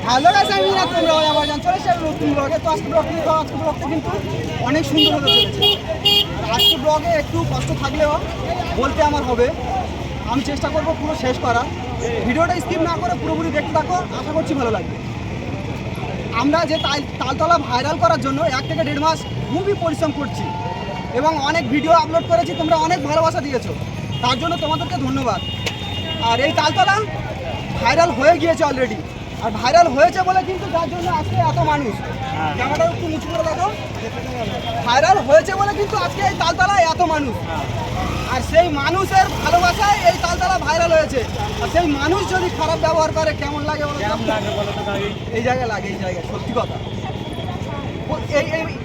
Hello guys, আমি তোমরা আমার জান চলে এসেছি নতুন ব্লগে। তো আজকে ব্লগটা কিন্তু অনেক সুন্দর হতে চলেছে। আজকে ব্লগে একটু কষ্ট থাকলেও বলতে আমার হবে, আমি চেষ্টা করব পুরো শেষ করা। ভিডিওটা স্কিপ না করে পুরোপুরি দেখতে থাকো, আশা করছি ভালো লাগবে। আমরা যে তালতলা ভাইরাল করার জন্য 1 থেকে 1.5 মাস খুবই পরিশ্রম করছি এবং অনেক ভিডিও আপলোড করেছি, তোমরা অনেক ভালোবাসা দিয়েছো, তার জন্য তোমাদেরকে ধন্যবাদ। আর এই তালতলা ভাইরাল হয়ে গিয়েছে অলরেডি, আর ভাইরাল হয়েছে বলে কিন্তু তার জন্য আজকে এত মানুষ, জায়গাটা একটু নিচু করে দেখো, ভাইরাল হয়েছে বলে কিন্তু আজকে এই তালতলায় এত মানুষ। আর সেই মানুষের ভালোবাসায় এই তালতলা ভাইরাল হয়েছে। আর সেই মানুষ যদি খারাপ ব্যবহার করে কেমন লাগে বলো? এই জায়গায় লাগে, এই জায়গায় সত্যি কথা।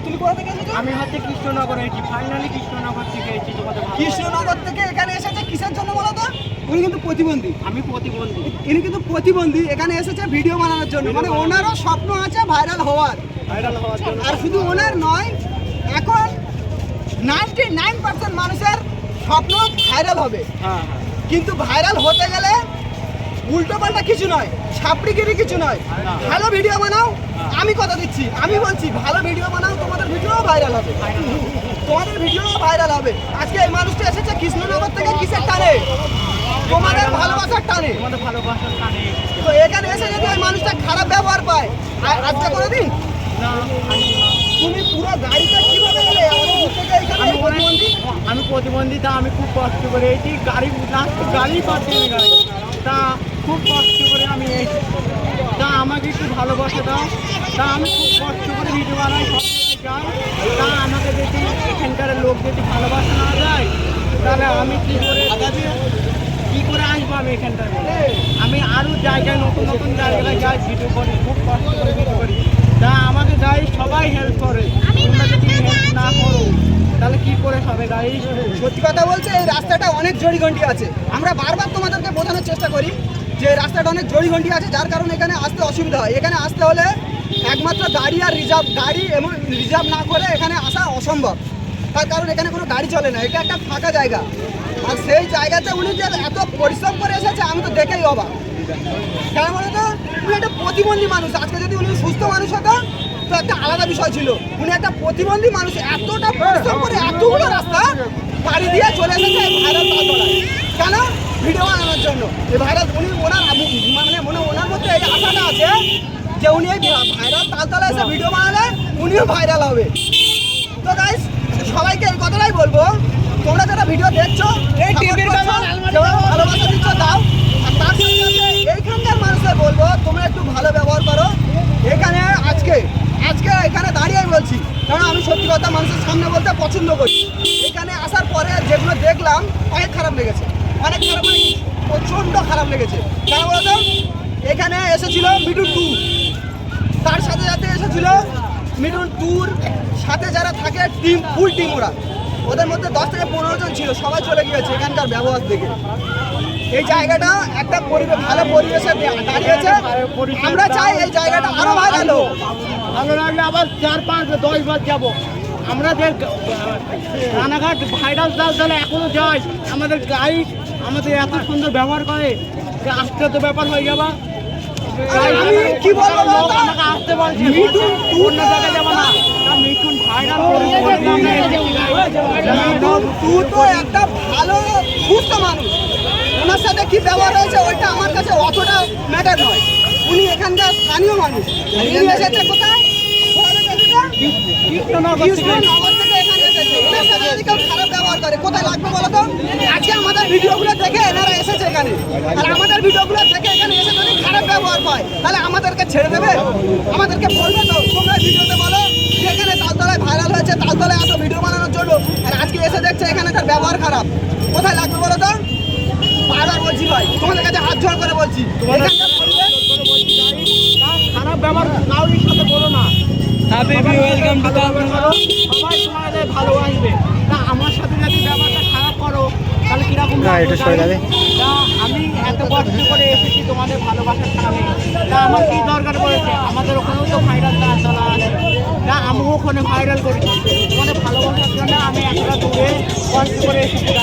তুমি কোথা থেকে এসেছো? আমি হচ্ছে কৃষ্ণনগর এসেছি, ফাইনালি কৃষ্ণনগর থেকে এসেছি। কৃষ্ণনগর থেকে এখানে এসেছে কিসের জন্য বলো তো? উনি কিন্তু প্রতিবন্ধী। আমি প্রতিবন্ধী। ইনি কিন্তু প্রতিবন্ধী, এখানে এসেছে ভিডিও বানানোর জন্য। মানে ওনারও স্বপ্ন আছে ভাইরাল হওয়ার। আর শুধু ওনার নয়, এখন 99% মানুষের স্বপ্ন ভাইরাল হবে। কিন্তু ভাইরাল হতে গেলে উল্টো পাল্টা কিছু নয়, ছাপড়িগিরি কিছু নয়, ভালো ভিডিও বানাও। আমি কথা দিচ্ছি, আমি বলছি ভালো ভিডিও বানাও, তোমাদের ভিডিও ভাইরাল হবে, তোমাদের ভিডিও ভাইরাল হবে। আজকে এই মানুষটা এসেছে কৃষ্ণনগর থেকে কিসের টানে? তোমাদের ভালোবাসার টানে। তো এখানে এসে যদি ওই মানুষটা খারাপ ব্যবহার পায়, আজকে করে দিন তুমি পুরো গাড়িটা কিভাবে গেলে? আমি প্রতিবন্ধী, তা আমি খুব কষ্ট করে এসেছি, গাড়ি পাচ্ছি না, তা খুব কষ্ট করে আমি এসেছি। তা আমাকে একটু ভালোবাসা দাও, তা আমি খুব কষ্ট করে ভিডিও বানাই, সব যাই। তা আমাকে যদি এখানকার লোক যদি ভালোবাসা না যায়, তাহলে আমি কী করে আসবো? আমি এখানটায় আমি আরও জায়গায় নতুন নতুন জায়গায় যাই, ভিডিও করি, খুব কষ্ট করে ভিডিও করি। তা আমাকে যাই সবাই হেল্প করে, তোমরা যদি হেল্প না করো তাহলে কি করে হবে গাড়ি? সত্যি কথা বলছে, এই রাস্তাটা অনেক জড়িঘন্টি আছে। আমরা বারবার তোমাদেরকে বোঝানোর চেষ্টা করি যে রাস্তাটা অনেক জড়িঘন্টি আছে, যার কারণে এখানে আসতে অসুবিধা হয়। এখানে আসতে হলে একমাত্র গাড়ি আর গাড়ি এবং রিজার্ভ না করে এখানে আসা অসম্ভব। তার কারণ এখানে কোনো গাড়ি চলে না, এটা একটা ফাঁকা জায়গা। আর সেই জায়গাতে উনি যে এত পরিশ্রম করে এসেছে, আমি তো দেখেই অবাক। কেন বলো তো? উনি একটা প্রতিবন্ধী মানুষ। আজকে যদি উনি সুস্থ মানুষ হতো তো একটা আলাদা বিষয় ছিল। উনি একটা প্রতিবন্ধী মানুষ, এতটা পরিশ্রম করে এতগুলো রাস্তা পাড়ি দিয়ে চলে এসেছে ভাইরাল তালতলায়। কেন? ভিডিও বানানোর জন্য। এই ভাইরাল উনি ওনার মধ্যে এই আশাটা আছে যে উনি এই ভাইরাল তালতলায় এসে ভিডিও বানালে উনিও ভাইরাল হবে। তো গাইস, সবাইকে এই কথাটাই বলবো, তোমরা যারা ভিডিও দেখছো, ভালোবাসা দিচ্ছ দাও। আর তার সাথে এইখানকার মানুষদের বলবো তোমরা একটু ভালো ব্যবহার করো। এখানে আজকে এখানে দাঁড়িয়ে বলছি, কারণ আমি সত্যি কথা মানুষের সামনে বলতে পছন্দ করি। এখানে আসার পরে যেগুলো দেখলাম অনেক খারাপ লেগেছে, অনেক খারাপ, মানে প্রচণ্ড খারাপ লেগেছে। কেন বলতো? এখানে এসেছিল মিঠুন ট্যুর, তার সাথে সাথে এসেছিল মিঠুন ট্যুর সাথে যারা থাকে টিম, ফুল টিম, ওদের মধ্যে 10 থেকে 15 জন ছিল, সবাই চলে গিয়েছে এখানকার ব্যবহার দেখে। এই জায়গাটা একটা ভালো পরিবেশে দাঁড়িয়েছে। আমরা চাই এই জায়গাটা আরো ভালো লাগলে আবার 4, 5, 10 বার যাবো। আমরা যে রানাঘাট ভাইরাল তাহলে এখনো যাই, আমাদের গাইড আমাদের এত সুন্দর ব্যবহার করে, আসতে তো ব্যাপার হয়ে যাবা। আমি কি বলবো, আমাকে আসতে বলছি, অন্য জায়গায় যাবো না। মিঠুন ভাইরাল তুই তো একটা ভালো সুস্থ মানুষ, ওনার সাথে কি ব্যবহার হয়েছে ওইটা আমার কাছে অতটা ম্যাটার নয়। উনি এখানকার স্থানীয় মানুষ, উনি এসেছে কোথায়? কৃষ্ণনগর থেকে এখানে এসেছে। ওনার সাথে যদি কেউ খারাপ ব্যবহার করে কোথায় লাগবে বলো তো? আজকে আমাদের ভিডিওগুলো দেখে এনারা এসেছে এখানে, আর আমাদের ভিডিওগুলো দেখে এখানে এসে যদি খারাপ ব্যবহার পায় তাহলে আমাদেরকে ছেড়ে দেবে? আমাদেরকে বলবে তো? তোমরা ভিডিওতে বলো যেখানে তালতলায় ভাইরাল হয়েছে, তালতলায় এত ভিডিও বানানোর জন্য, আর আজকে এসে দেখছে এখানে তার ব্যবহার খারাপ, কোথায় লাগবে বলো তো? বারবার বলছি ভাই, তোমাদের কাছে হাত জোড় করে বলছি, খারাপ ব্যবহার কারোর সাথে করো না। সবাই তোমাদের ভালোবাসবে। তা আমার সাথে যদি ব্যবহারটা খারাপ করো তাহলে কিরকম? আমি এত কষ্ট করে এসেছি তোমাদের ভালোবাসার টানে, তা আমার কি দরকার পড়েছে? আমাদের ওখানেও তো ভাইরাল তালতলা আছে, তা আমিও ওখানে ভাইরাল করি। তোমাদের ভালোবাসার জন্য আমি একটা দূরে কষ্ট করে এসেছি।